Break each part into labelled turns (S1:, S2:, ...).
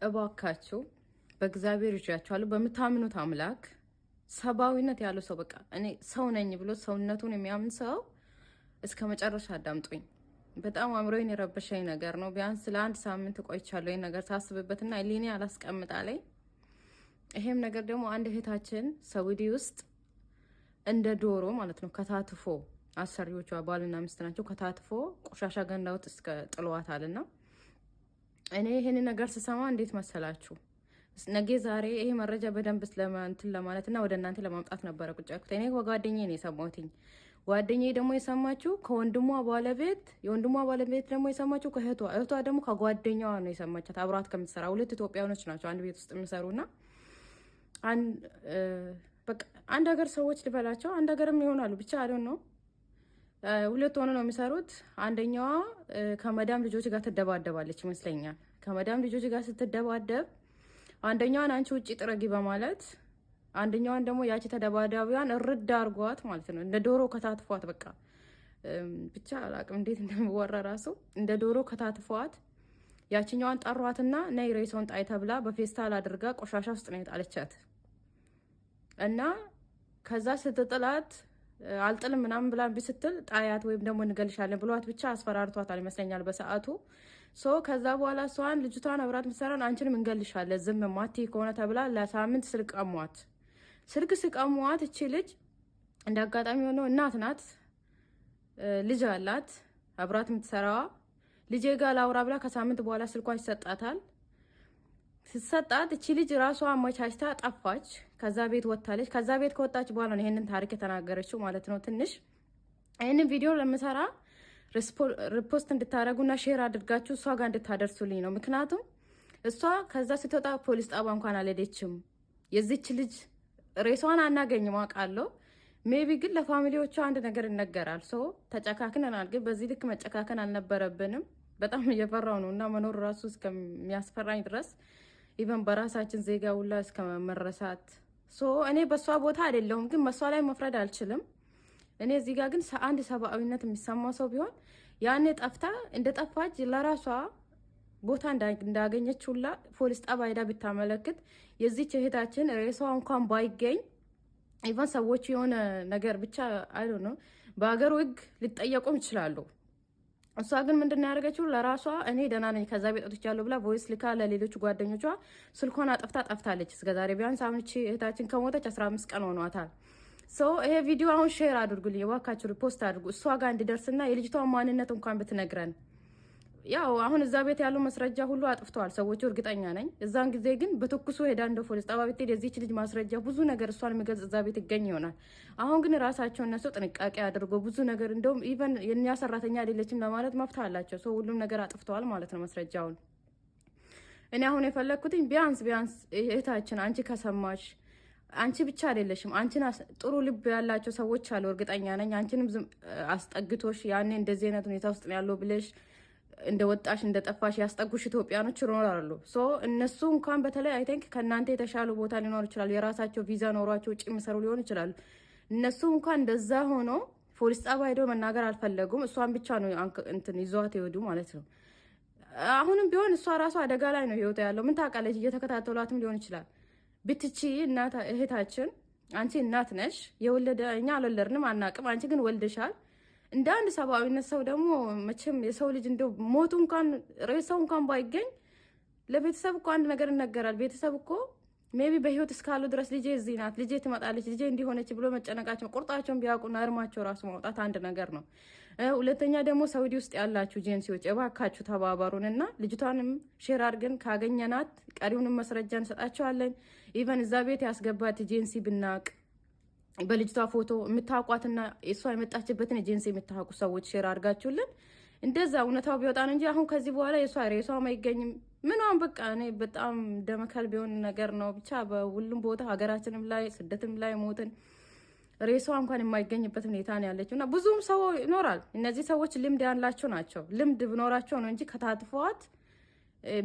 S1: እባካችሁ በእግዚአብሔር ይዣችኋለሁ በምታምኑት አምላክ ሰባዊነት ያለው ሰው በቃ እኔ ሰው ነኝ ብሎ ሰውነቱን የሚያምን ሰው እስከ መጨረሻ አዳምጡኝ። በጣም አእምሮዬን የረበሸኝ ነገር ነው። ቢያንስ ለአንድ ሳምንት ቆይቻለሁ ይሄን ነገር ሳስብበትና ሊኔ አላስቀምጣለኝ። ይሄም ነገር ደግሞ አንድ እህታችን ሳውዲ ውስጥ እንደ ዶሮ ማለት ነው ከታትፎ አሰሪዎቿ ባልና ሚስት ናቸው ከታትፎ ቆሻሻ ገንዳ ውስጥ እስከ ጥለዋታልና እኔ ይሄን ነገር ስሰማ እንዴት መሰላችሁ ነገ ዛሬ ይሄ መረጃ በደንብ ስለማንተን ለማለትና ወደ እናንተ ለማምጣት ነበር ቁጭ ያልኩት። እኔ ጓደኛዬ ነው የሰማሁትኝ። ጓደኛዬ ደግሞ የሰማችው ከወንድሟ ባለቤት፣ የወንድሟ ባለቤት ደግሞ የሰማችው ከእህቷ፣ እህቷ ደግሞ ከጓደኛዋ ነው የሰማቻት አብራት ከምትሰራ። ሁለት ኢትዮጵያውያኖች ናቸው አንድ ቤት ውስጥ የሚሰሩና በቃ አንድ ሀገር ሰዎች ልበላቸው አንድ ሀገርም ይሆናሉ ብቻ አይደል ነው። ሁለት ሆነ ነው የሚሰሩት። አንደኛዋ ከመዳም ልጆች ጋር ትደባደባለች ይመስለኛል። ከመዳም ልጆች ጋር ስትደባደብ አንደኛዋን አንቺ ውጪ ጥረጊ በማለት አንደኛዋን ደግሞ ያቺ ተደባዳቢዋን እርድ አርጓት ማለት ነው። እንደ ዶሮ ከታትፏት በቃ ብቻ አላቅም እንዴት እንደሚወራ ራሱ እንደ ዶሮ ከታትፏት ያቺኛዋን ጠሯትና ነይ ሬሳውን ጣይ ተብላ በፌስታል አድርጋ ቆሻሻ ውስጥ ነው የጣለቻት እና ከዛ ስትጥላት አልጥልም ምናምን ብላ ቢስትል ጣያት ወይም ደግሞ እንገልሻለን ብሏት ብቻ አስፈራርቷታል ይመስለኛል በሰዓቱ። ከዛ በኋላ እሷን ልጅቷን አብራት ምሰራን አንቺንም እንገልሻለን ዝም ማቲ ከሆነ ተብላ ለሳምንት ስልክ ቀሟት። ስልክ ሲቀሟት እቺ ልጅ እንዳጋጣሚ ሆኖ እናት ናት፣ ልጅ አላት አብራት የምትሰራዋ። ልጄ ጋር ላውራ ብላ ከሳምንት በኋላ ስልኳን ይሰጣታል። ስትሰጣት እቺ ልጅ ራሷ አመቻችታ ጠፋች። ከዛ ቤት ወጣለች። ከዛ ቤት ከወጣች በኋላ ነው ይሄንን ታሪክ የተናገረችው ማለት ነው። ትንሽ ይሄንን ቪዲዮ ለምሰራ ሪፖስት እንድታረጉና ሼር አድርጋችሁ እሷ ጋር እንድታደርሱልኝ ነው። ምክንያቱም እሷ ከዛ ስትወጣ ፖሊስ ጣባ እንኳን አልሄደችም። የዚች ልጅ ሬሷን አናገኝም አውቃለሁ። ሜቢ ግን ለፋሚሊዎቿ አንድ ነገር ይነገራል። ተጨካክነናል፣ ግን በዚህ ልክ መጨካከን አልነበረብንም። በጣም እየፈራው ነው እና መኖር ራሱ እስከሚያስፈራኝ ድረስ ኢቨን በራሳችን ዜጋ ሁላ እስከመረሳት እኔ በሷ ቦታ አይደለሁም፣ ግን በሷ ላይ መፍረድ አልችልም። እኔ እዚህ ጋር ግን አንድ ሰብአዊነት የሚሰማው ሰው ቢሆን ያኔ ጠፍታ እንደጠፋች ለራሷ ቦታ እንዳገኘች ሁላ ፖሊስ ጣቢያ ሄዳ ብታመለክት የዚች እህታችን ሬሷ እንኳን ባይገኝ ኢቨን ሰዎች የሆነ ነገር ብቻ አይ ዶንት ኖ በአገሩ ህግ ሊጠየቁም ይችላሉ። እሷ ግን ምንድነው ያደረገችው ለራሷ እኔ ደህና ነኝ ከዛ ቤት ወጥቻለሁ ብላ ቮይስ ልካ ለሌሎች ጓደኞቿ ስልኳን ጠፍታለች። እስከዛሬ ቢያንስ አሁን እህታችን ከሞተች 15 ቀን ሆኗታል። ይሄ ቪዲዮ አሁን ሼር አድርጉልኝ እባካችሁ፣ ሪፖስት አድርጉ እሷ ጋር እንዲደርስና የልጅቷን ማንነት እንኳን ብትነግረን። ያው አሁን እዛ ቤት ያለው መስረጃ ሁሉ አጥፍተዋል ሰዎቹ እርግጠኛ ነኝ። እዛን ጊዜ ግን በትኩሱ ሄዳ እንደ ፖሊስ ጣቢያ ብትሄድ የዚህች ልጅ ማስረጃ ብዙ ነገር እሷን የሚገልጽ እዛ ቤት ይገኝ ይሆናል። አሁን ግን ራሳቸው እነሱ ጥንቃቄ አድርጎ ብዙ ነገር እንደውም ኢቨን የኛ ሰራተኛ አይደለችም ለማለት መብት አላቸው። ሁሉም ነገር አጥፍተዋል ማለት ነው መስረጃውን። እኔ አሁን የፈለግኩትኝ ቢያንስ እህታችን አንቺ ከሰማሽ አንቺ ብቻ አይደለሽም፣ አንቺን ጥሩ ልብ ያላቸው ሰዎች አሉ እርግጠኛ ነኝ። አንቺንም አስጠግቶሽ ያኔ እንደዚህ አይነት ሁኔታ ውስጥ ነው ያለው ብለሽ እንደወጣሽ እንደጠፋሽ ያስጠጉሽ ኢትዮጵያኖች ይኖራሉ። እነሱ እንኳን በተለይ አይ ቲንክ ከእናንተ የተሻሉ ቦታ ሊኖር ይችላል። የራሳቸው ቪዛ ኖሯቸው ውጭ የሚሰሩ ሊሆን ይችላሉ። እነሱ እንኳን እንደዛ ሆኖ ፖሊስ ጣቢያ ሄደው መናገር አልፈለጉም። እሷን ብቻ ነው እንትን ይዟት ይወዱ ማለት ነው። አሁንም ቢሆን እሷ ራሷ አደጋ ላይ ነው ህይወቷ ያለው። ምን ታውቃለች? እየተከታተሏትም ሊሆን ይችላል። ብትቺ እናት እህታችን አንቺ እናት ነሽ። የወለደ እኛ አልወለድንም አናቅም፣ አንቺ ግን ወልደሻል። እንደ አንድ ሰብአዊነት ሰው ደግሞ መቼም የሰው ልጅ እንደው ሞቱ እንኳን ሬሳው እንኳን ባይገኝ ለቤተሰብ እኮ አንድ ነገር ይነገራል። ቤተሰብ እኮ ሜቢ በህይወት እስካሉ ድረስ ልጄ እዚህ ናት፣ ልጄ ትመጣለች፣ ልጄ እንዲሆነች ብሎ መጨነቃቸው ቁርጣቸውን ቢያውቁና እርማቸው ራሱ ማውጣት አንድ ነገር ነው። ሁለተኛ ደግሞ ሳውዲ ውስጥ ያላችሁ ኤጀንሲዎች እባካችሁ ተባበሩንና ልጅቷንም ሼር አድርገን ካገኘናት ቀሪውንም መስረጃ እንሰጣቸዋለን። ኢቨን እዛ ቤት ያስገባት ኤጀንሲ ብናቅ በልጅቷ ፎቶ የምታውቋትና እሷ የመጣችበትን ኤጀንሲ የምታውቁ ሰዎች ሼር አድርጋችሁልን እንደዛ እውነታው ቢወጣ ነው እንጂ አሁን ከዚህ በኋላ የሷ ሬሷም አይገኝም ምንም። በቃ እኔ በጣም ደመከል ቢሆን ነገር ነው። ብቻ በሁሉም ቦታ ሀገራችንም ላይ ስደትም ላይ ሞትን ሬሷ እንኳን የማይገኝበት ሁኔታ ነው ያለችው እና ብዙም ሰው ይኖራል። እነዚህ ሰዎች ልምድ ያላቸው ናቸው። ልምድ ብኖራቸው ነው እንጂ ከታትፈዋት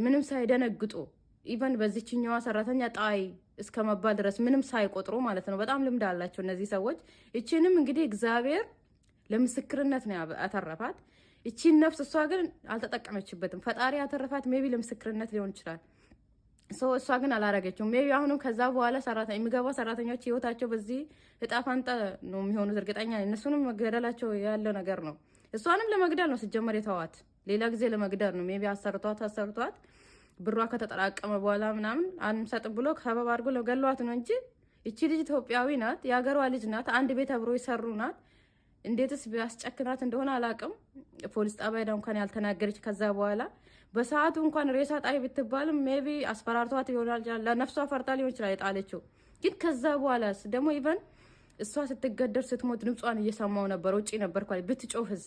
S1: ምንም ሳይደነግጡ ኢቨን በዚህኛዋ ሰራተኛ ጣይ እስከ መባል ድረስ ምንም ሳይቆጥሩ ማለት ነው። በጣም ልምድ አላቸው እነዚህ ሰዎች። እቺንም እንግዲህ እግዚአብሔር ለምስክርነት ነው ያተረፋት። እቺን ነፍስ እሷ ግን አልተጠቀመችበትም። ፈጣሪ ያተረፋት ሜቢ ለምስክርነት ሊሆን ይችላል። እሷ ግን አላረገችውም። ሜቢ አሁንም ከዛ በኋላ የሚገባ ሰራተኞች ህይወታቸው በዚህ እጣ ፋንታ ነው የሚሆኑት። እርግጠኛ እነሱንም መገደላቸው ያለው ነገር ነው። እሷንም ለመግደል ነው ሲጀመር የተዋት፣ ሌላ ጊዜ ለመግደል ነው። ሜቢ አሰርቷት ብሯ ከተጠራቀመ በኋላ ምናምን አንሰጥም ብሎ ከበብ አድርጎ ለገሏት ነው እንጂ እቺ ልጅ ኢትዮጵያዊ ናት፣ የሀገሯ ልጅ ናት፣ አንድ ቤት አብሮ ይሰሩ ናት። እንዴትስ ቢያስጨክናት እንደሆነ አላቅም። ፖሊስ ጣቢያ ሄዳ እንኳን ያልተናገረች ከዛ በኋላ በሰዓቱ እንኳን ሬሳ ጣይ ብትባልም ሜቢ አስፈራርቷት ይሆናል፣ ለነፍሷ ፈርታ ሊሆን ይችላል የጣለችው። ግን ከዛ በኋላ ደግሞ ኢቨን እሷ ስትገደር ስትሞት ድምጿን እየሰማው ነበር፣ ውጪ ነበርኩ። ብትጮህስ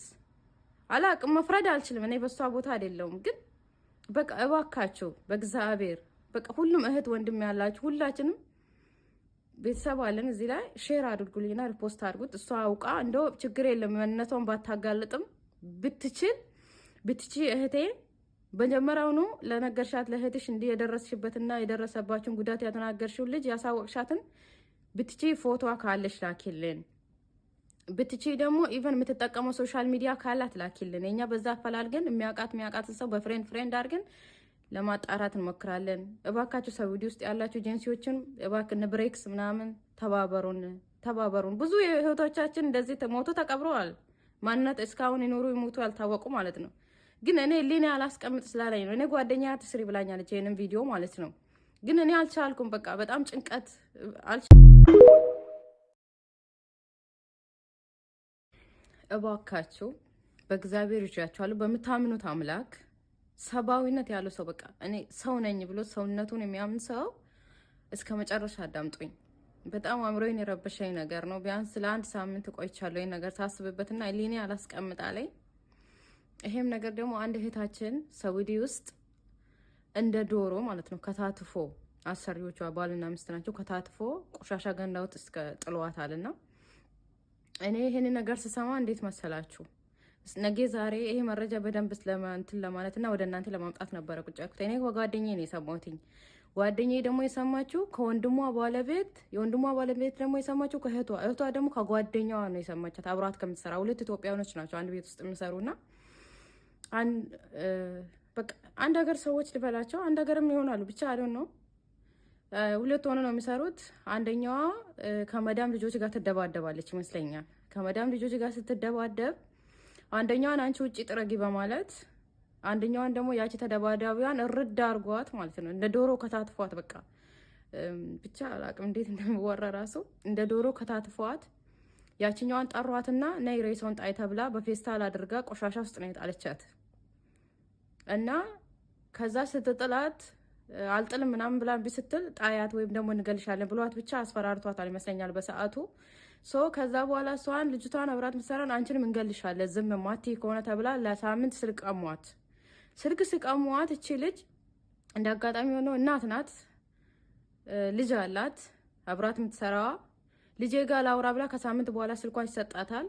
S1: አላቅም፣ መፍረድ አልችልም። እኔ በሷ ቦታ አይደለሁም። ግን በቃ እባካችሁ በእግዚአብሔር በቃ ሁሉም እህት ወንድም ያላችሁ ሁላችንም ቤተሰብ አለን እዚህ ላይ ሼር አድርጉልኝና ሪፖስት አድርጉት። እሷ አውቃ እንደው ችግር የለም ማንነቷን ባታጋልጥም ብትቺ እህቴ በመጀመሪያውኑ ለነገርሻት ለእህትሽ እንዲህ የደረስሽበትና የደረሰባችሁን ጉዳት ያተናገርሽው ልጅ ያሳወቅሻትን ብትቺ ፎቶዋ ካለሽ ላኪልን። ብትቺ ደግሞ ኢቨን የምትጠቀመው ሶሻል ሚዲያ ካላት ላኪልን። እኛ በዛ አፈላልገን የሚያውቃትን ሰው በፍሬንድ አድርገን ለማጣራት እንሞክራለን። እባካችሁ ሳውዲ ውስጥ ያላችሁ ኤጀንሲዎችን እባክን ብሬክስ ምናምን ተባበሩን። ብዙ እህቶቻችን እንደዚህ ሞቶ ተቀብረዋል። ማንነት እስካሁን ይኖሩ ይሞቱ ያልታወቁ ማለት ነው። ግን እኔ ሊኔ አላስቀምጥ ስላለኝ ነው። እኔ ጓደኛ ትስሪ ብላኛለች ይሄንን ቪዲዮ ማለት ነው። ግን እኔ አልቻልኩም። በቃ በጣም ጭንቀት እባካችሁ በእግዚአብሔር ይዣችኋለሁ፣ በምታምኑት አምላክ ሰብአዊነት ያለው ሰው በቃ እኔ ሰው ነኝ ብሎ ሰውነቱን የሚያምን ሰው እስከ መጨረሻ አዳምጡኝ። በጣም አእምሮዬን የረበሸኝ ነገር ነው። ቢያንስ ለአንድ ሳምንት ቆይቻለሁ ይሄን ነገር ሳስብበትና ሊኔ አላስቀምጣለኝ። ይሄም ነገር ደግሞ አንድ እህታችን ሳውዲ ውስጥ እንደ ዶሮ ማለት ነው ከታትፎ አሰሪዎቿ ባልና ሚስት ናቸው። ከታትፎ ቆሻሻ ገንዳ ውስጥ እስከ ጥለዋታልና እኔ ይሄን ነገር ስሰማ እንዴት መሰላችሁ? ነገ ዛሬ ይሄ መረጃ በደንብ ስለማንትን ለማለትና ወደ እናንተ ለማምጣት ነበረ ቁጭ ያልኩት። እኔ ጓደኛዬ ነው የሰማሁትኝ። ጓደኛዬ ደግሞ የሰማችው ከወንድሟ ባለቤት፣ የወንድሟ ባለቤት ደግሞ የሰማችው ከእህቷ፣ እህቷ ደግሞ ከጓደኛዋ ነው የሰማቻት። አብራት ከምትሰራ ሁለት ኢትዮጵያውያኖች ናቸው አንድ ቤት ውስጥ የሚሰሩና በቃ አንድ ሀገር ሰዎች ልበላቸው፣ አንድ ሀገርም ይሆናሉ ብቻ አይደል ነው። ሁለት ሆነ ነው የሚሰሩት። አንደኛዋ ከመዳም ልጆች ጋር ትደባደባለች ይመስለኛል። ከመዳም ልጆች ጋር ስትደባደብ አንደኛዋን አንቺ ውጪ ጥረጊ በማለት አንደኛዋን ደግሞ ያቺ ተደባዳቢዋን እርድ አርጓት ማለት ነው። እንደ ዶሮ ከታትፏት በቃ ብቻ አላቅም እንዴት እንደሚወራ ራሱ እንደ ዶሮ ከታትፏት ያቺኛዋን ጠሯትና ነይ ሬሳውን ጣይ ተብላ በፌስታል አድርጋ ቆሻሻ ውስጥ ነው የጣለቻት እና ከዛ ስትጥላት አልጥልም ምናምን ብላ ስትል ጣያት ወይም ደግሞ እንገልሻለን ብሏት ብቻ አስፈራርቷታል ይመስለኛል በሰዓቱ። ከዛ በኋላ እሷን ልጅቷን አብራት ምሰራን አንቺንም እንገልሻለን ዝም ማቲ ከሆነ ተብላ ለሳምንት ስልክ ስቀሟት እቺ ልጅ እንደ አጋጣሚ ሆኖ እናት ናት፣ ልጅ አላት አብራት የምትሰራዋ። ልጄ ጋር ላውራ ብላ ከሳምንት በኋላ ስልኳን ይሰጣታል።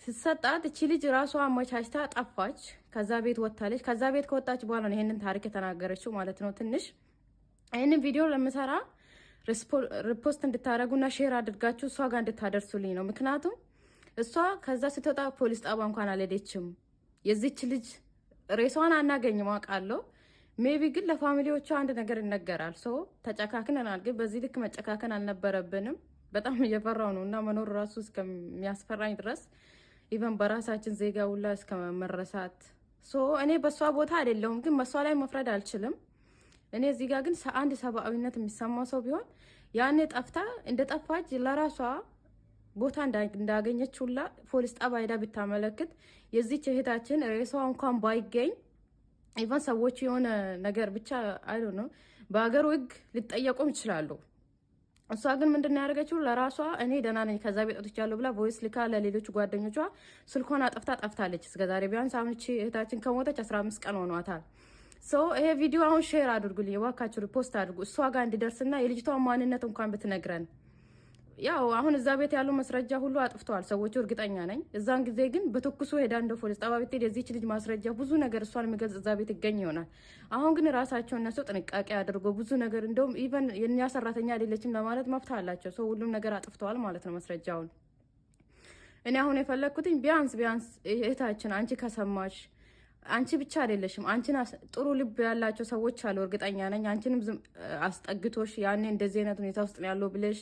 S1: ስትሰጣት እቺ ልጅ ራሷ አመቻችታ ጠፋች። ከዛ ቤት ወጣለች። ከዛ ቤት ከወጣች በኋላ ነው ይሄንን ታሪክ የተናገረችው ማለት ነው። ትንሽ ይሄንን ቪዲዮ ለምሰራ ሪፖስት እንድታረጉና ሼር አድርጋችሁ እሷ ጋር እንድታደርሱልኝ ነው። ምክንያቱም እሷ ከዛ ስትወጣ ፖሊስ ጣባ እንኳን አልሄደችም። የዚች ልጅ ሬሷን አናገኝም አውቃለሁ። ሜቢ ግን ለፋሚሊዎቿ አንድ ነገር ይነገራል። ተጨካክነናል፣ ግን በዚህ ልክ መጨካከን አልነበረብንም። በጣም እየፈራው ነው እና መኖር ራሱ እስከሚያስፈራኝ ድረስ ኢቨን በራሳችን ዜጋ ሁላ እስከመረሳት እኔ በሷ ቦታ አይደለሁም፣ ግን በሷ ላይ መፍረድ አልችልም። እኔ እዚህ ጋር ግን አንድ ሰብአዊነት የሚሰማው ሰው ቢሆን ያኔ ጠፍታ እንደጠፋች ለራሷ ቦታ እንዳገኘች ሁላ ፖሊስ ጣቢያ ሄዳ ብታመለክት የዚች እህታችን ሬሳዋ እንኳን ባይገኝ ኢቨን ሰዎች የሆነ ነገር ብቻ አይ ዶንት ኖ በሀገሩ ህግ ሊጠየቁም ይችላሉ። እሷ ግን ምንድነው ያደረገችው? ለራሷ እኔ ደህና ነኝ ከዛ ቤት ወጥቻለሁ ብላ ቮይስ ልካ ለሌሎች ጓደኞቿ ስልኳን ጠፍታለች። እስከዛሬ ቢያንስ አሁን እቺ እህታችን ከሞተች 15 ቀን ሆኗታል። ይሄ ቪዲዮ አሁን ሼር አድርጉልኝ እባካችሁ፣ ሪፖስት አድርጉ እሷ ጋር እንዲደርስና የልጅቷን ማንነት እንኳን ብትነግረን። ያው አሁን እዛ ቤት ያለው መስረጃ ሁሉ አጥፍተዋል ሰዎቹ እርግጠኛ ነኝ። እዛን ጊዜ ግን በትኩሱ ሄዳ እንደ ፖሊስ ጣቢያ ብትሄድ የዚህች ልጅ ማስረጃ ብዙ ነገር እሷን የሚገልጽ እዛ ቤት ይገኝ ይሆናል። አሁን ግን ራሳቸው እነሱ ጥንቃቄ አድርጎ ብዙ ነገር እንደውም ኢቨን የኛ ሰራተኛ አይደለችም ለማለት መብት አላቸው። ሁሉም ነገር አጥፍተዋል ማለት ነው መስረጃውን። እኔ አሁን የፈለግኩትኝ ቢያንስ እህታችን አንቺ ከሰማሽ አንቺ ብቻ አይደለሽም። አንቺን ጥሩ ልብ ያላቸው ሰዎች አሉ፣ እርግጠኛ ነኝ። አንቺንም አስጠግቶሽ ያኔ እንደዚህ አይነት ሁኔታ ውስጥ ነው ያለው ብለሽ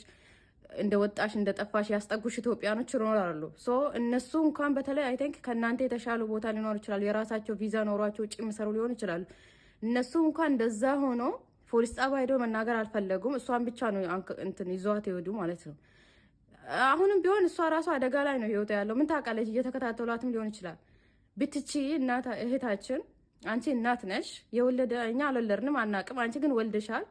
S1: እንደ ወጣሽ እንደ ጠፋሽ ያስጠጉሽ ኢትዮጵያኖች ይኖራሉ። ሶ እነሱ እንኳን በተለይ አይ ቲንክ ከእናንተ የተሻሉ ቦታ ሊኖር ይችላሉ። የራሳቸው ቪዛ ኖሯቸው ውጭ የሚሰሩ ሊሆን ይችላሉ። እነሱ እንኳን እንደዛ ሆኖ ፖሊስ ጣቢያ ሄዶ መናገር አልፈለጉም። እሷን ብቻ ነው እንትን ይዟት ይወዱ ማለት ነው። አሁንም ቢሆን እሷ ራሷ አደጋ ላይ ነው ህይወቷ ያለው። ምን ታውቃለች? እየተከታተሏትም ሊሆን ይችላል። ብትቺ እናት እህታችን፣ አንቺ እናት ነሽ። የወለደ እኛ አልወለድንም አናቅም። አንቺ ግን ወልደሻል።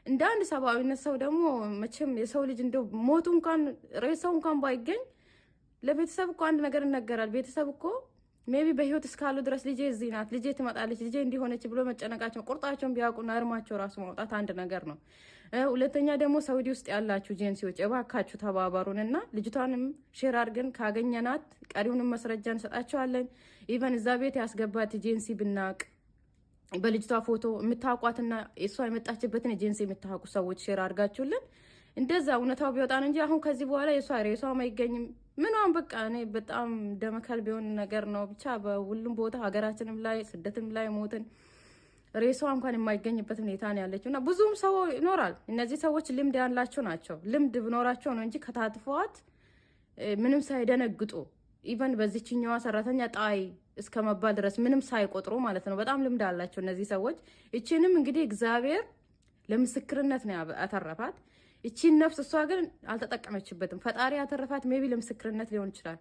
S1: እንደ አንድ ሰብአዊነት ሰው ደግሞ መቼም የሰው ልጅ እንደው ሞቱ እንኳን ሬሳው እንኳን ባይገኝ ለቤተሰብ እኮ አንድ ነገር ይነገራል። ቤተሰብ እኮ ሜቢ በህይወት እስካሉ ድረስ ልጄ እዚህ ናት፣ ልጄ ትመጣለች፣ ልጄ እንዲሆነች ብሎ መጨነቃቸው ቁርጣቸውን ቢያውቁና እርማቸው ራሱ ማውጣት አንድ ነገር ነው። ሁለተኛ ደግሞ ሳውዲ ውስጥ ያላችሁ ኤጀንሲዎች እባካችሁ ተባበሩንና ልጅቷንም ሼር አድርገን ካገኘናት ቀሪውንም መስረጃ እንሰጣቸዋለን። ኢቨን እዛ ቤት ያስገባት ኤጀንሲ ብናቅ በልጅቷ ፎቶ የምታውቋትና እሷ የመጣችበትን ኤጀንሲ የምታውቁ ሰዎች ሼር አድርጋችሁልን እንደዛ እውነታው ቢወጣ ነው እንጂ አሁን ከዚህ በኋላ የሷ ሬሷም አይገኝም ምንም። በቃ እኔ በጣም ደመከል ቢሆን ነገር ነው። ብቻ በሁሉም ቦታ ሀገራችንም ላይ ስደትም ላይ ሞትን ሬሷ እንኳን የማይገኝበት ሁኔታ ነው ያለችው እና ብዙም ሰው ይኖራል። እነዚህ ሰዎች ልምድ ያላቸው ናቸው። ልምድ ብኖራቸው ነው እንጂ ከታትፈዋት ምንም ሳይደነግጡ ኢቨን በዚህኛዋ ሰራተኛ ጣይ እስከ መባል ድረስ ምንም ሳይቆጥሩ ማለት ነው። በጣም ልምድ አላቸው እነዚህ ሰዎች። እቺንም እንግዲህ እግዚአብሔር ለምስክርነት ነው ያተረፋት። እቺን ነፍስ እሷ ግን አልተጠቀመችበትም። ፈጣሪ ያተረፋት ሜቢ ለምስክርነት ሊሆን ይችላል።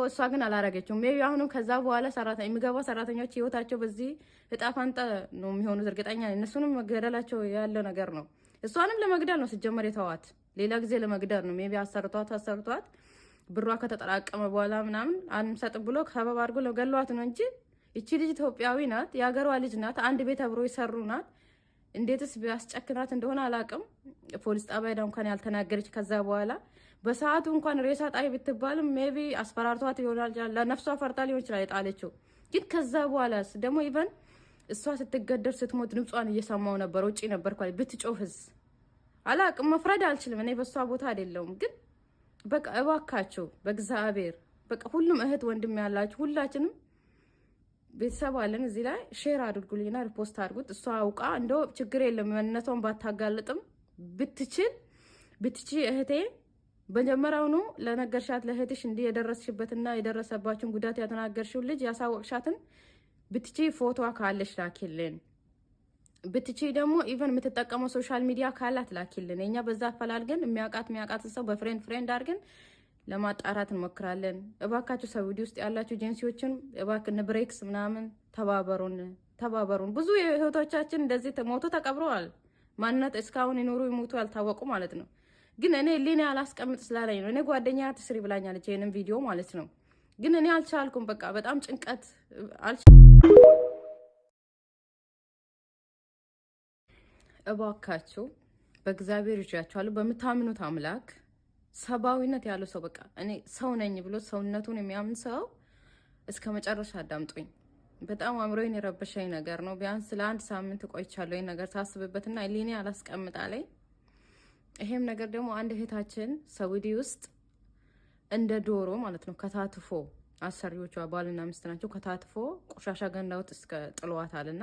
S1: እሷ ግን አላረገችውም። ሜቢ አሁንም ከዛ በኋላ የሚገባ ሰራተኞች ህይወታቸው በዚህ እጣ ፋንታ ነው የሚሆኑት። እርግጠኛ እነሱንም መገደላቸው ያለው ነገር ነው። እሷንም ለመግደል ነው ሲጀመር የተዋት፣ ሌላ ጊዜ ለመግደል ነው። ሜቢ አሰርቷት ብሯ ከተጠራቀመ በኋላ ምናምን አንሰጥ ብሎ ከበብ አድርጎ ለገሏት ነው እንጂ እቺ ልጅ ኢትዮጵያዊ ናት፣ የሀገሯ ልጅ ናት፣ አንድ ቤት አብሮ ይሰሩ ናት። እንዴትስ ቢያስጨክናት እንደሆነ አላቅም። ፖሊስ ጣቢያ ሄዳ እንኳን ያልተናገረች ከዛ በኋላ በሰዓቱ እንኳን ሬሳ ጣይ ብትባልም ሜቢ አስፈራርቷት ይሆናል፣ ለነፍሷ ፈርታ ሊሆን ይችላል የጣለችው። ግን ከዛ በኋላ ደግሞ ኢቨን እሷ ስትገደር ስትሞት ድምጿን እየሰማው ነበር፣ ውጪ ነበርኩ። ብትጮህስ አላቅም፣ መፍረድ አልችልም። እኔ በሷ ቦታ አይደለሁም። ግን በቃ እባካችሁ በእግዚአብሔር በቃ ሁሉም እህት ወንድም ያላችሁ ሁላችንም ቤተሰብ አለን እዚህ ላይ ሼር አድርጉልኝና ሪፖስት አድርጉት። እሷ አውቃ እንደው ችግር የለም ማንነቷን ባታጋልጥም ብትቺ እህቴ በመጀመሪያውኑ ለነገርሻት ለእህትሽ እንዲህ የደረስሽበትና የደረሰባችን ጉዳት ያተናገርሽው ልጅ ያሳወቅሻትን ብትቺ ፎቶዋ ካለሽ ላኪልን። ብትቺ ደግሞ ኢቨን የምትጠቀመው ሶሻል ሚዲያ ካላት ላኪልን። እኛ በዛ አፈላልገን የሚያውቃት ሰው በፍሬንድ አድርገን ለማጣራት እንሞክራለን። እባካችሁ ሳውዲ ውስጥ ያላችሁ ኤጀንሲዎችን እባክን ብሬክስ ምናምን ተባበሩን። ብዙ እህቶቻችን እንደዚህ ሞቶ ተቀብረዋል። ማንነት እስካሁን ይኖሩ ይሞቱ ያልታወቁ ማለት ነው። ግን እኔ ሊኔ አላስቀምጥ ስላለኝ ነው። እኔ ጓደኛ ትስሪ ብላኛለች ይሄንን ቪዲዮ ማለት ነው። ግን እኔ አልቻልኩም። በቃ በጣም ጭንቀት እባካችሁ በእግዚአብሔር ይዣችኋለሁ፣ በምታምኑት አምላክ ሰብአዊነት ያለው ሰው በቃ እኔ ሰው ነኝ ብሎ ሰውነቱን የሚያምን ሰው እስከ መጨረሻ አዳምጡኝ። በጣም አእምሮዬን የረበሸኝ ነገር ነው። ቢያንስ ለአንድ ሳምንት ቆይቻለሁ ይሄን ነገር ሳስብበትና ሊኔ አላስቀምጣለኝ። ይሄም ነገር ደግሞ አንድ እህታችን ሳውዲ ውስጥ እንደ ዶሮ ማለት ነው ከታትፎ አሰሪዎቿ ባልና ሚስት ናቸው። ከታትፎ ቆሻሻ ገንዳውት እስከ ጥሏታልና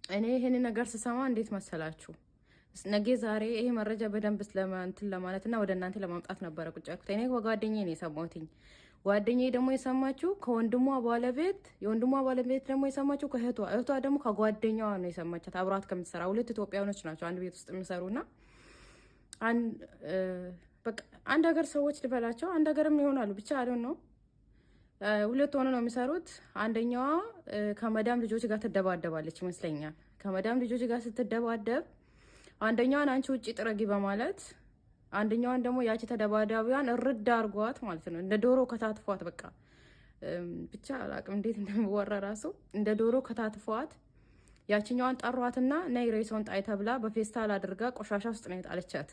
S1: እኔ ይሄን ነገር ስሰማ እንዴት መሰላችሁ? ነገ ዛሬ ይሄ መረጃ በደንብ ስለማንተን ለማለትና ወደ እናንተ ለማምጣት ነበር ቁጭ ያልኩት። እኔ ጓደኛዬ ነው የሰማሁትኝ። ጓደኛዬ ደግሞ የሰማችው ከወንድሟ ባለቤት፣ የወንድሟ ባለቤት ደግሞ የሰማችው ከእህቷ፣ እህቷ ደግሞ ከጓደኛዋ ነው የሰማቻት። አብራት ከምትሰራ ሁለት ኢትዮጵያውያኖች ናቸው አንድ ቤት ውስጥ የሚሰሩና አንድ ሀገር ሰዎች ልበላቸው፣ አንድ ሀገርም ይሆናሉ ብቻ አይደል ነው። ሁለት ሆነ ነው የሚሰሩት። አንደኛዋ ከመዳም ልጆች ጋር ትደባደባለች ይመስለኛል። ከመዳም ልጆች ጋር ስትደባደብ አንደኛዋን አንቺ ውጪ ጥረጊ በማለት አንደኛዋን ደግሞ ያቺ ተደባዳቢዋን እርድ አርጓት ማለት ነው። እንደ ዶሮ ከታትፏት በቃ ብቻ አላቅም እንዴት እንደሚወራ ራሱ እንደ ዶሮ ከታትፏት ያቺኛዋን ጠሯትና ነይ ሬሳውን ጣይ ተብላ በፌስታል አድርጋ ቆሻሻ ውስጥ ነው የጣለቻት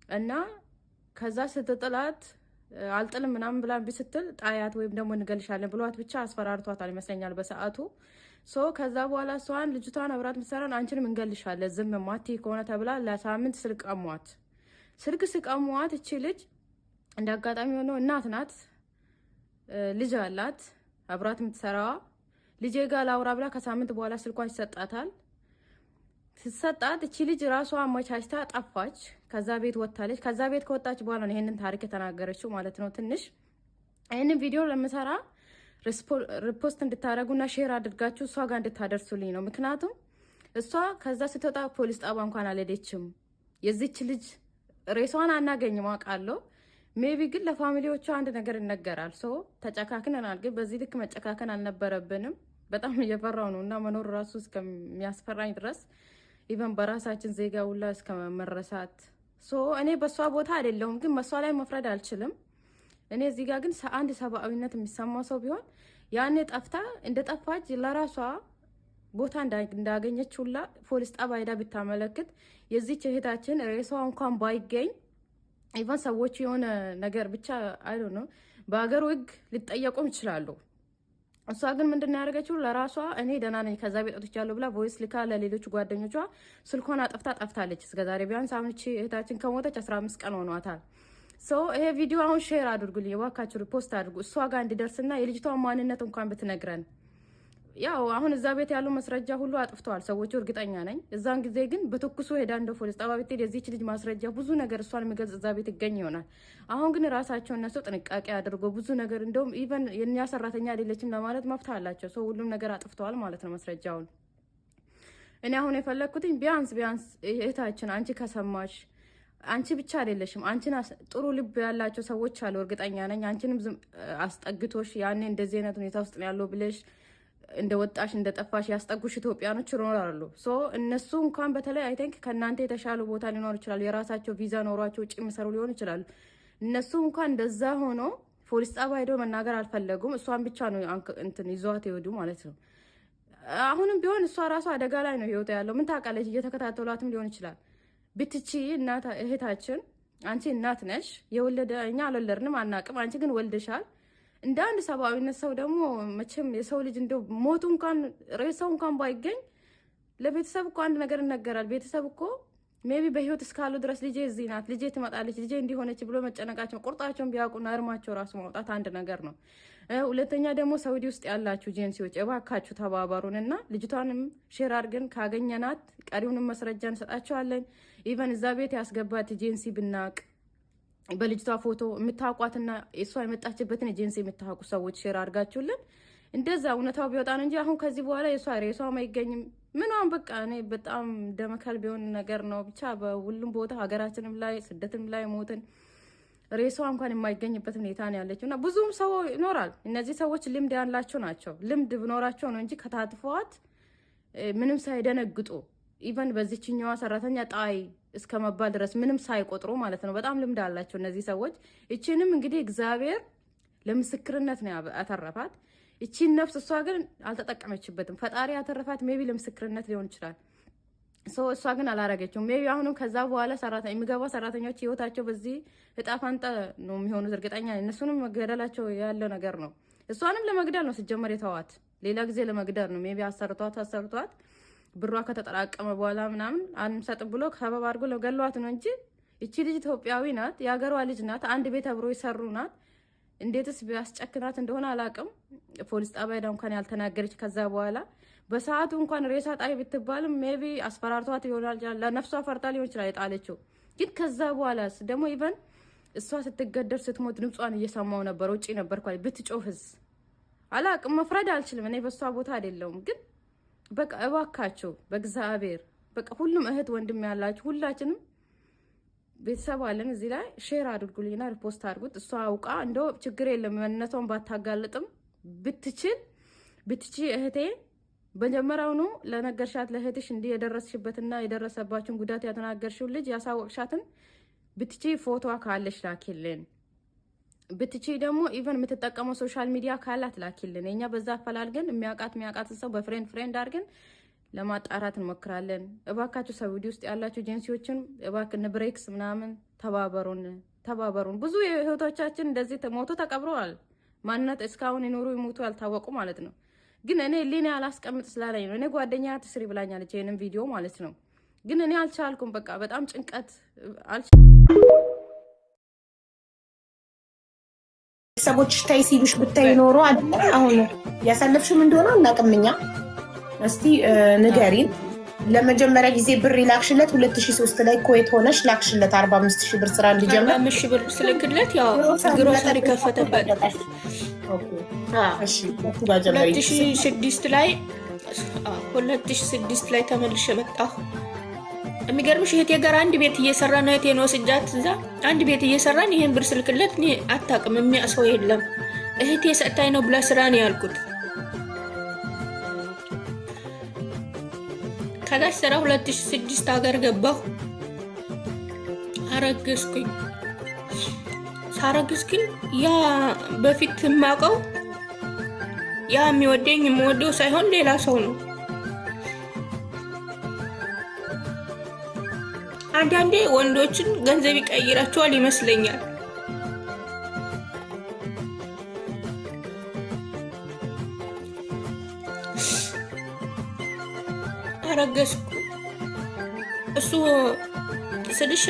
S1: እና ከዛ ስትጥላት አልጥልም ምናምን ብላ ቢስትል ጣያት ወይም ደግሞ እንገልሻለን ብሏት ብቻ አስፈራርቷታል ይመስለኛል በሰዓቱ። ከዛ በኋላ እሷን ልጅቷን አብራት ምሰራን አንቺንም እንገልሻለን ዝም ማቲ ከሆነ ተብላ ለሳምንት ስልክ ስቀሟት እቺ ልጅ እንዳጋጣሚ ሆኖ እናት ናት፣ ልጅ አላት። አብራት የምትሰራዋ ልጄ ጋር ላውራ ብላ ከሳምንት በኋላ ስልኳን ይሰጣታል። ስትሰጣት እቺ ልጅ ራሷ አመቻችታ ጠፋች። ከዛ ቤት ወጣለች። ከዛ ቤት ከወጣች በኋላ ነው ይሄንን ታሪክ የተናገረችው ማለት ነው። ትንሽ ይሄንን ቪዲዮ ለምሰራ ሪፖስት እንድታረጉና ሼር አድርጋችሁ እሷ ጋር እንድታደርሱልኝ ነው። ምክንያቱም እሷ ከዛ ስትወጣ ፖሊስ ጣባ እንኳን አልሄደችም። የዚች ልጅ ሬሷን አናገኝም አውቃለሁ። ሜቢ ግን ለፋሚሊዎቹ አንድ ነገር ይነገራል። ሶ ተጨካክነናል፣ ግን በዚህ ልክ መጨካከን አልነበረብንም። በጣም እየፈራው ነው እና መኖር ራሱ እስከሚያስፈራኝ ድረስ ኢቨን በራሳችን ዜጋ ሁላ እስከመረሳት። ሶ እኔ በሷ ቦታ አይደለሁም፣ ግን በሷ ላይ መፍረድ አልችልም። እኔ እዚህ ጋር ግን አንድ ሰብአዊነት የሚሰማው ሰው ቢሆን ያኔ ጠፍታ እንደጠፋች ለራሷ ቦታ እንዳገኘች ሁላ ፖሊስ ጣቢያ ሄዳ ብታመለክት የዚች እህታችን ሬሷ እንኳን ባይገኝ ኢቨን ሰዎች የሆነ ነገር ብቻ አይ ዶንት ኖ በሀገሩ ህግ ሊጠየቁም ይችላሉ። እሷ ግን ምንድነው ያደረገችው? ለራሷ እኔ ደህና ነኝ ከዛ ቤት ወጥቻለሁ ብላ ቮይስ ልካ ለሌሎች ጓደኞቿ ስልኳን ጠፍታለች። እስከዛሬ ቢያንስ አሁን እቺ እህታችን ከሞተች 15 ቀን ሆኗታል። ሶ ይሄ ቪዲዮ አሁን ሼር አድርጉልኝ እባካችሁ፣ ሪፖስት አድርጉ እሷ ጋር እንዲደርስና የልጅቷን ማንነት እንኳን ብትነግረን። ያው አሁን እዛ ቤት ያለው መስረጃ ሁሉ አጥፍተዋል ሰዎቹ፣ እርግጠኛ ነኝ። እዛን ጊዜ ግን በትኩሱ ሄዳ እንደ ፖሊስ ጣቢያ ብትሄድ የዚህች ልጅ ማስረጃ ብዙ ነገር እሷን የሚገልጽ እዛ ቤት ይገኝ ይሆናል። አሁን ግን ራሳቸው እነሱ ጥንቃቄ አድርጎ ብዙ ነገር እንደውም ኢቨን የኛ ሰራተኛ አይደለችም ለማለት መብት አላቸው። ሰው ሁሉም ነገር አጥፍተዋል ማለት ነው መስረጃውን። እኔ አሁን የፈለግኩትኝ ቢያንስ እህታችን አንቺ ከሰማሽ አንቺ ብቻ አይደለሽም፣ አንቺን ጥሩ ልብ ያላቸው ሰዎች አሉ እርግጠኛ ነኝ። አንቺንም አስጠግቶሽ ያኔ እንደዚህ አይነት ሁኔታ ውስጥ ነው ያለው ብለሽ እንደወጣሽ እንደጠፋሽ ያስጠጉሽ ኢትዮጵያኖች ይኖራሉ። ሶ እነሱ እንኳን በተለይ አይ ቲንክ ከናንተ የተሻለ ቦታ ሊኖር ይችላል። የራሳቸው ቪዛ ኖሯቸው ውጪ የሚሰሩ ሊሆን ይችላሉ። እነሱ እንኳን እንደዛ ሆኖ ፖሊስ ጣቢያ ሄደው መናገር አልፈለጉም። እሷን ብቻ ነው እንትን ይዟት ይወዱ ማለት ነው። አሁንም ቢሆን እሷ ራሷ አደጋ ላይ ነው ህይወቷ ያለው። ምን ታውቃለች? እየተከታተሏትም ሊሆን ይችላል። ብትቺ እናት እህታችን አንቺ እናት ነሽ። የወለደ እኛ አልወለድንም አናቅም። አንቺ ግን ወልደሻል። እንደ አንድ ሰብአዊነት ሰው ደግሞ መቼም የሰው ልጅ እንደው ሞቱ እንኳን ሬሳው እንኳን ባይገኝ ለቤተሰብ እኮ አንድ ነገር ይነገራል። ቤተሰብ እኮ ሜቢ በህይወት እስካሉ ድረስ ልጄ እዚህ ናት፣ ልጄ ትመጣለች፣ ልጄ እንዲሆነች ብሎ መጨነቃቸው ቁርጣቸውን ቢያውቁና እርማቸው ራሱ ማውጣት አንድ ነገር ነው። ሁለተኛ ደግሞ ሳውዲ ውስጥ ያላችሁ ኤጀንሲዎች እባካችሁ ተባበሩንና ልጅቷንም ሼር አድርገን ካገኘናት ቀሪውንም መስረጃ እንሰጣቸዋለን። ኢቨን እዛ ቤት ያስገባት ኤጀንሲ ብናቅ በልጅቷ ፎቶ የምታውቋትና እሷ የመጣችበትን ኤጀንሲ የምታውቁ ሰዎች ሼር አድርጋችሁልን እንደዛ እውነታው ቢወጣ ነው እንጂ አሁን ከዚህ በኋላ የሷ ሬሷም አይገኝም ምንም። በቃ እኔ በጣም ደመከል ቢሆን ነገር ነው። ብቻ በሁሉም ቦታ ሀገራችንም ላይ ስደትም ላይ ሞትን ሬሷ እንኳን የማይገኝበት ሁኔታ ነው ያለችው እና ብዙም ሰው ይኖራል። እነዚህ ሰዎች ልምድ ያላቸው ናቸው። ልምድ ብኖራቸው ነው እንጂ ከታትፈዋት ምንም ሳይደነግጡ ኢቨን በዚህኛዋ ሰራተኛ ጣይ እስከ መባል ድረስ ምንም ሳይቆጥሩ ማለት ነው። በጣም ልምድ አላቸው እነዚህ ሰዎች። እቺንም እንግዲህ እግዚአብሔር ለምስክርነት ነው ያተረፋት። እቺን ነፍስ እሷ ግን አልተጠቀመችበትም። ፈጣሪ ያተረፋት ሜቢ ለምስክርነት ሊሆን ይችላል። እሷ ግን አላረገችውም። ሜቢ አሁንም ከዛ በኋላ የሚገባ ሰራተኞች ህይወታቸው በዚህ እጣ ፋንታ ነው የሚሆኑት እርግጠኛ። እነሱንም መገደላቸው ያለው ነገር ነው። እሷንም ለመግደል ነው ሲጀመር የተዋት፣ ሌላ ጊዜ ለመግደል ነው። ሜቢ አሰርቷት ብሯ ከተጠራቀመ በኋላ ምናምን አንሰጥ ብሎ ከበብ አድርጎ ለገሏት ነው እንጂ እቺ ልጅ ኢትዮጵያዊ ናት፣ የሀገሯ ልጅ ናት፣ አንድ ቤት አብሮ ይሰሩ ናት። እንዴትስ ቢያስጨክናት እንደሆነ አላውቅም። ፖሊስ ጣቢያ ሄዳ እንኳን ያልተናገረች። ከዛ በኋላ በሰዓቱ እንኳን ሬሳ ጣይ ብትባልም ሜቢ አስፈራርቷት ይሆናል፣ ለነፍሷ ፈርታ ሊሆን ይችላል የጣለችው። ግን ከዛ በኋላ ደግሞ ኢቨን እሷ ስትገደል ስትሞት ድምጿን እየሰማው ነበር፣ ውጪ ነበርኩ። ብትጮህስ አላውቅም፣ መፍረድ አልችልም። እኔ በሷ ቦታ አይደለሁም። ግን በቃ እባካችሁ በእግዚአብሔር በቃ ሁሉም እህት ወንድም ያላችሁ ሁላችንም ቤተሰብ አለን እዚህ ላይ ሼር አድርጉልኝና ሪፖስት አድርጉት። እሷ አውቃ እንደው ችግር የለም ማንነቷን ባታጋልጥም ብትቺ እህቴ በመጀመሪያውኑ ለነገርሻት ለእህትሽ እንዲህ የደረስሽበትና የደረሰባችን ጉዳት ያተናገርሽው ልጅ ያሳወቅሻትን ብትቺ ፎቶዋ ካለሽ ላኪልን። ብትቺ ደግሞ ኢቨን የምትጠቀመው ሶሻል ሚዲያ ካላት ላኪልን። እኛ በዛ አፈላልገን የሚያውቃትን ሰው በፍሬንድ አድርገን ለማጣራት እንሞክራለን። እባካችሁ ሳውዲ ውስጥ ያላችሁ ኤጀንሲዎችን እባክን ብሬክስ ምናምን ተባበሩን። ብዙ እህቶቻችን እንደዚህ ሞቶ ተቀብረዋል። ማንነት እስካሁን ይኖሩ ይሞቱ ያልታወቁ ማለት ነው። ግን እኔ ሊኔ አላስቀምጥ ስላለኝ ነው። እኔ ጓደኛ ትስሪ ብላኛለች ይሄንን ቪዲዮ ማለት ነው። ግን እኔ አልቻልኩም። በቃ በጣም ጭንቀት
S2: ሰዎች ታይ ሲሉሽ ብታይ ኖሮ አይደል አሁን ያሳለፍሽም እንደሆነ እናቀምኛ እስቲ ንገሪን ለመጀመሪያ ጊዜ ብር ላክሽለት 2003 ላይ ኩዌት ሆነሽ ላክሽለት 45000 ብር ስራ እንዲጀምር
S3: 45000 ብር ስለክለት ያው ግሮሰሪ ከፈተበት
S2: እሺ 2006
S3: ላይ 2006 ላይ ተመልሼ መጣሁ የሚገርምሽ እህቴ ጋር አንድ ቤት እየሰራ ነው እህቴ ነው ስጃት እዛ አንድ ቤት እየሰራን ይሄን ብር ስልክለት እኔ አታውቅም የሚያሰው የለም እህቴ ሰጣኝ ነው ብላ ስራ ነው ያልኩት ከዛ ስራ 2006 ሀገር ገባሁ አረገዝኩኝ ሳረግዝ ግን ያ በፊት ማቀው ያ የሚወደኝ የምወደው ሳይሆን ሌላ ሰው ነው አንዳንዴ ወንዶችን ገንዘብ ይቀይራቸዋል ይመስለኛል አረገዝኩ እሱ ስልሽ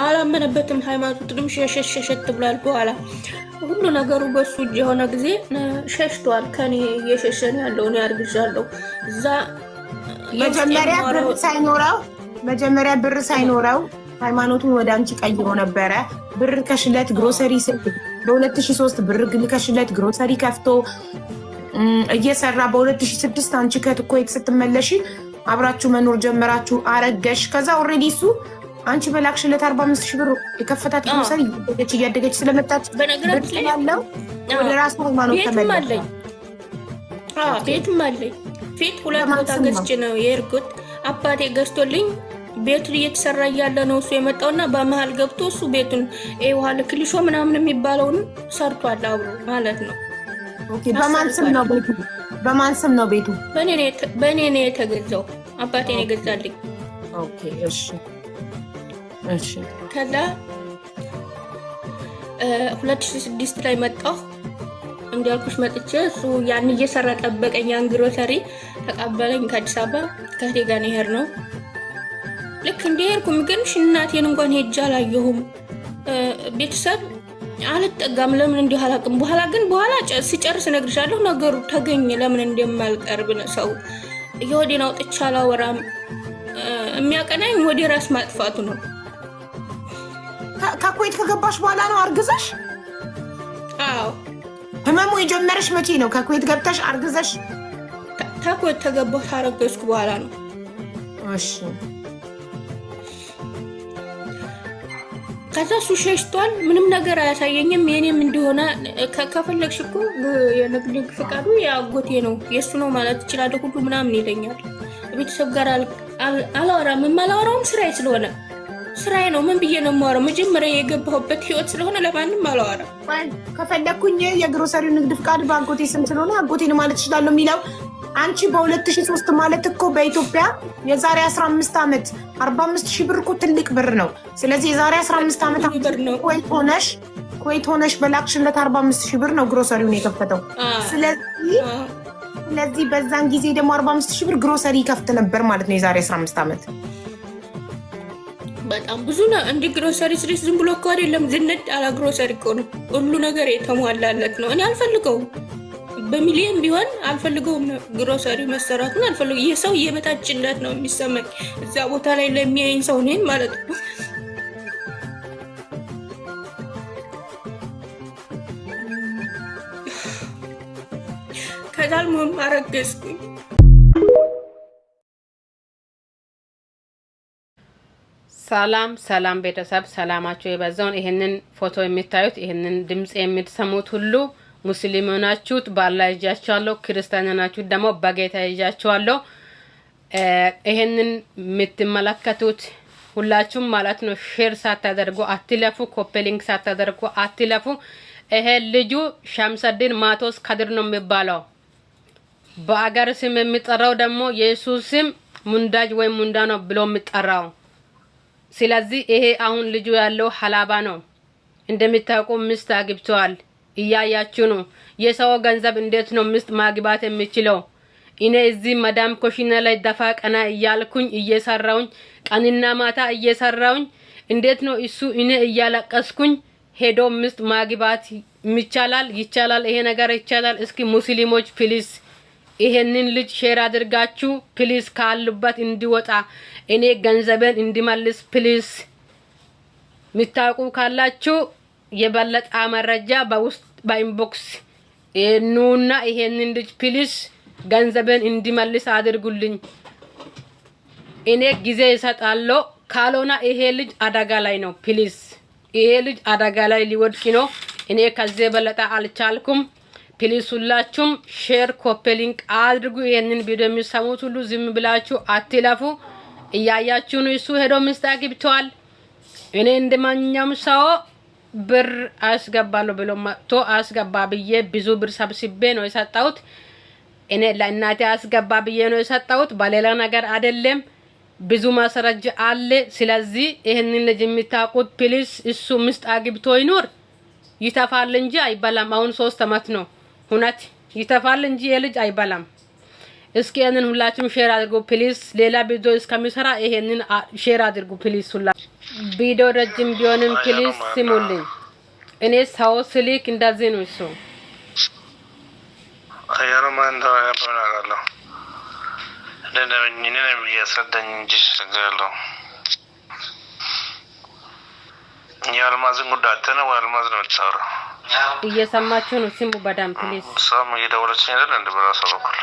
S3: አላመነበትም ሃይማኖቱንም ሸሸት ብሏል በኋላ ሁሉ ነገሩ በሱ እጅ የሆነ ጊዜ ሸሽቷል ከኔ እየሸሸን ያለው ነው ያርግዣለሁ እዛ
S2: መጀመሪያ ብር ሳይኖረው ሃይማኖቱን ወደ አንቺ ቀይሮ ነበረ ብር ከሽለት ግሮሰሪ በ2003 ብር ከሽለት ግሮሰሪ ከፍቶ እየሰራ በ2006 አንቺ ከኩዌት ስትመለሺ አብራችሁ መኖር ጀመራችሁ አረገሽ ከዛ ኦሬዲ እሱ አንቺ በላክሽለት 45000 ብር የከፈታት ግሮሰሪ እያደገች ስለመጣች
S3: በነገራችን
S2: ያለው ወደ ራሱ ሃይማኖት ተመለሰ
S3: ቤትም አለኝ ፊት ሁለት ቦታ ገዝቼ ነው የሄድኩት አባቴ ገዝቶልኝ ቤቱ እየተሰራ ያለ ነው እሱ የመጣውና በመሃል ገብቶ እሱ ቤቱን ውሃ ለክሊሾ ምናምን የሚባለውን ሰርቷል አብሮ ማለት ነው
S2: ኦኬ በማን ስም ነው ቤቱ
S3: በእኔ ነው የተገዛው አባቴ ነው የገዛልኝ
S2: ኦኬ እሺ
S3: ከዛ 2006 ላይ መጣሁ እንዲያልኩሽ መጥቼ እሱ ያን እየሰራ ጠበቀኝ ያን ግሮሰሪ ተቀበለኝ ከአዲስ አበባ ከእህቴ ጋር ነው የሄድነው ልክ እንደሄድኩም ግን እናቴን እንኳን ሄጄ አላየሁም ቤተሰብ አልጠጋም ለምን እንዲህ አላውቅም በኋላ ሲጨርስ እነግርሻለሁ ነገሩ ተገኘ ለምን እንደማልቀርብ ነው ሰው ይወዲና ወጥቻ አላወራም የሚያቀናኝ ወደ ራስ ማጥፋቱ ነው
S2: ከኩዌት ከገባሽ በኋላ ነው አርግዘሽ
S3: አዎ
S2: ህመሙ የጀመረሽ መቼ ነው ከኩዌት ገብተሽ አርግዘሽ
S3: ከኩዌት ተገባሁ ታረገዝኩ በኋላ ነው
S2: እሺ
S3: ከዛ እሱ ሸሽቷል ምንም ነገር አያሳየኝም የኔም እንደሆነ ከፈለግሽ እኮ የንግድ ፍቃዱ ያጎቴ ነው የሱ ነው ማለት ይችላል ሁሉ ምናምን ይለኛል ቤተሰብ ጋር አላወራም የማላወራውም ስራዬ ስለሆነ ስራዬ ነው ምን ብዬ ነው የማወራው መጀመሪያ የገባሁበት ህይወት ስለሆነ ለማንም አላወራም
S2: ከፈለኩኝ የግሮሰሪው ንግድ ፍቃድ በአጎቴ ስም ስለሆነ አጎቴ ነው ማለት ይችላል የሚለው አንቺ በ2003 ማለት እኮ በኢትዮጵያ የዛሬ 15 ዓመት 45000 ብር እኮ ትልቅ ብር ነው ስለዚህ የዛሬ 15 ዓመት ኩዌት ሆነሽ በላክሽለት 45000 ብር ነው ግሮሰሪውን የከፈተው ስለዚህ በዛን ጊዜ ደግሞ 45000 ብር ግሮሰሪ ይከፍት ነበር ማለት ነው የዛሬ 15 ዓመት
S3: በጣም ብዙ ነው እንደ ግሮሰሪ ስሪስ ዝም ብሎ እኮ አይደለም ዝንጥ አላ ግሮሰሪ እኮ ነው ሁሉ ነገር የተሟላለት ነው እኔ አልፈልገውም በሚሊየን ቢሆን አልፈልገውም ግሮሰሪ መሰራቱን አልፈልገው የሰው የበታችነት ነው የሚሰማኝ እዛ ቦታ ላይ ለሚያይን ሰው ነኝ ማለት ነው ከዛልሞም አረገዝኩኝ
S4: ሰላም ቤተሰብ ሰላማችሁ የበዛውን ይሄንን ፎቶ የሚታዩት ይሄንን ድምጽ የምትሰሙት ሁሉ ሙስሊም ናችሁት ባላ ይጃቻለሁ ክርስቲያን ናችሁት ደግሞ በጌታ ይጃቻለሁ ይሄንን የምትመለከቱት ሁላችሁም ማለት ነው ሼር ሳታደርጉ አትለፉ ኮፒ-ሊንክ ሳታደርጉ አትለፉ ይሄ ልጁ ሸምሰዲን ማቶስ ከድር ነው የሚባለው በአገር ስም የሚጠራው ደግሞ ኢየሱስ ስም ሙንዳጅ ወይ ሙንዳ ነው ብሎ የሚጠራው ስለዚህ ይሄ አሁን ልጁ ያለው ሐላባ ነው እንደምታውቁ ሚስት አግብቷል እያያችሁ ነው የሰው ገንዘብ እንዴት ነው ሚስት ማግባት የሚችለው እኔ እዚህ መዳም ኮሽና ላይ ደፋ ቀና እያልኩኝ እየሰራውኝ ቀንና ማታ እየሰራውኝ እንዴት ነው እሱ እኔ እያለቀስኩኝ ሄዶ ሚስት ማግባት ይቻላል ይሄ ነገር ይቻላል። እስኪ ሙስሊሞች ፕሊዝ ይሄንን ልጅ ሼር አድርጋችሁ ፕሊዝ ካሉበት እንዲወጣ እኔ ገንዘቤን እንዲመልስ ፕሊዝ ምታውቁ ካላችሁ የበለጠ መረጃ በውስጥ በኢንቦክስ ኑና ይሄንን ልጅ ፕሊዝ ገንዘቤን እንዲመልስ አድርጉልኝ። እኔ ጊዜ እሰጣለሁ። ካልሆነ ይሄ ልጅ አደጋ ላይ ነው። ፕሊዝ ይሄ ልጅ አደጋ ላይ ሊወድቅ ነው። እኔ ከዚህ በለጠ አልቻልኩም። ፕሊዝ ሁላችሁም ሼር ኮፒ ሊንክ አድርጉ። ይሄንን ቪዲዮ የሚሰሙት ሁሉ ዝም ብላችሁ አትለፉ። እያያችሁ ነው እሱ ሄዶ ሚስት አግብቷል። እኔ እንደማንኛውም ሰው ብር አስገባለሁ ብሎ መጥቶ አስገባ ብዬ ብዙ ብር ሰብስቤ ነው የሰጣሁት። እኔ ለእናቴ አስገባ ብዬ ነው የሰጣሁት፣ በሌላ ነገር አይደለም። ብዙ ማስረጃ አለ። ስለዚህ ይሄንን ልጅ የምታውቁት ፕሊዝ እሱ ሚስት አግብቶ ይኖር ይተፋል እንጂ አይበላም። አሁን 3 አመት ነው ሁነት ይተፋል እንጂ የልጅ አይበላም። እስኪ ይሄንን ሁላችሁም ሼር አድርጉ ፕሊዝ። ሌላ ቪዲዮ እስከሚሰራ ይሄንን ሼር አድርጉ ፕሊዝ። ሁላችሁ ቪዲዮ ረጅም ቢሆንም ፕሊዝ ስሙልኝ። እኔ ሰው ስልክ እንደዚህ ነው እሱ
S5: አያረማን ታያበናጋለሁ እንደነኝ ነኝ ያሰደኝ እንጂ ሰገለው ያልማዝን ጉዳይ ተነው ያልማዝ ነው ተሳራ
S4: እየሰማችሁ ነው። ስሙ በደም ፕሊዝ።
S5: ሰም እየደወለች አይደል እንደ በራሷ በኩል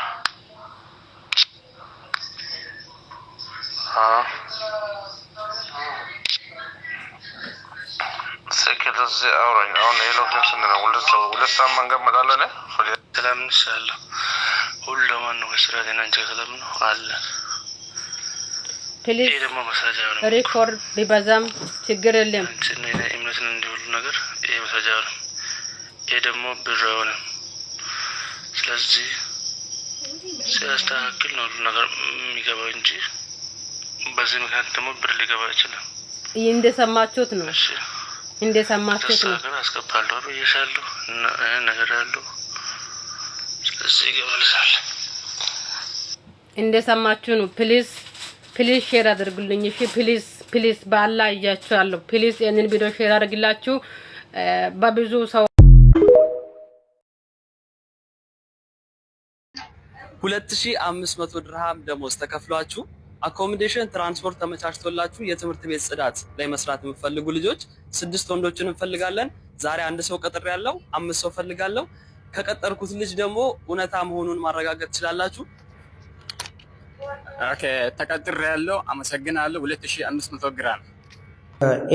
S5: ሰከተስ አውራኝ አሁን የሎክስ እንደና ሁለት ሳምንት ገመዳለ ነው ስለምንሻለሁ ሁሉም ነው ስራቴን አንቺ ስለምን አለ
S4: ፕሊዝ ሪኮርድ ቢበዛም ችግር የለም።
S5: እኔ እምነትን እንዲሁሉ ነገር ይሄ መሰጃው ነው። ይሄ ደግሞ ብራው ነው። ስለዚህ ሲያስተካክል ነው ነገር የሚገባው እንጂ በዚህ ምክንያት ደግሞ ብር ሊገባ ይችላል።
S4: እንደሰማችሁት ነው። እንደሰማችሁት ነው።
S5: አስገባለሁ ይሻለው ነገር ያለው ስለዚህ ይገባልሳል።
S4: እንደሰማችሁ ነው። ፕሊዝ ሼር አድርጉልኝ። እሺ ፕሊዝ በአላህ እያችኋለሁ። ፕሊዝ ይሄንን ቪዲዮ ሼር አድርግላችሁ በብዙ ሰው
S6: 2500 ድርሃም ደሞዝ ተከፍሏችሁ አኮሞዴሽን ትራንስፖርት ተመቻችቶላችሁ የትምህርት ቤት ጽዳት ላይ መስራት የምትፈልጉ ልጆች 6 ወንዶችን እንፈልጋለን። ዛሬ 1 ሰው ቀጥሬ ያለው 5 ሰው ፈልጋለሁ። ከቀጠርኩት ልጅ ደግሞ እውነታ መሆኑን ማረጋገጥ ትችላላችሁ።
S7: ኦኬ ተቀጥሬ ያለው አመሰግናለሁ። 2500 ግራም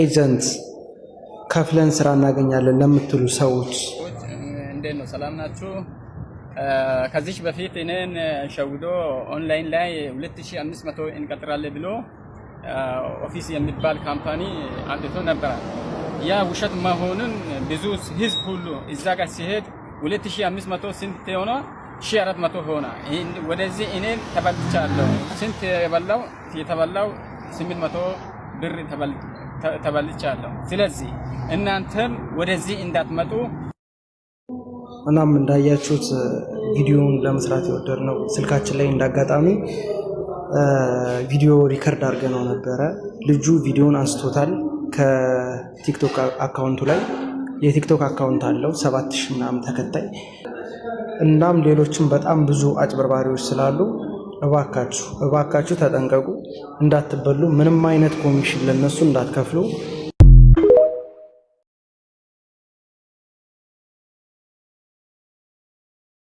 S8: ኤጀንት ከፍለን ስራ እናገኛለን ለምትሉ ሰዎች
S7: እንዴት ነው? ሰላም ናችሁ? ከዚህ በፊት እኔን ሸውዶ ኦንላይን ላይ 2500 እንቀጥራለን ብሎ ኦፊስ የሚባል ካምፓኒ አንጥቶ ነበር። ያ ውሸት መሆኑን ብዙ ህዝብ ሁሉ እዛ ጋር ሲሄድ 2500 ስንት ሆነ? 1400 ሆነ። ወደዚህ እኔን ተበልቻለሁ። ስንት የበላው? የተበላው 800 ብር ተበልቻለሁ። ስለዚህ እናንተም ወደዚህ እንዳትመጡ።
S8: እናም እንዳያችሁት ቪዲዮውን ለመስራት የወደድነው ስልካችን ላይ እንዳጋጣሚ ቪዲዮ ሪከርድ አድርገነው ነበረ። ልጁ ቪዲዮውን አንስቶታል ከቲክቶክ አካውንቱ ላይ። የቲክቶክ አካውንት አለው 7000 ምናምን ተከታይ። እናም ሌሎችም በጣም ብዙ አጭበርባሪዎች ስላሉ እባካችሁ ተጠንቀቁ፣ እንዳትበሉ፣ ምንም አይነት ኮሚሽን ለነሱ እንዳትከፍሉ።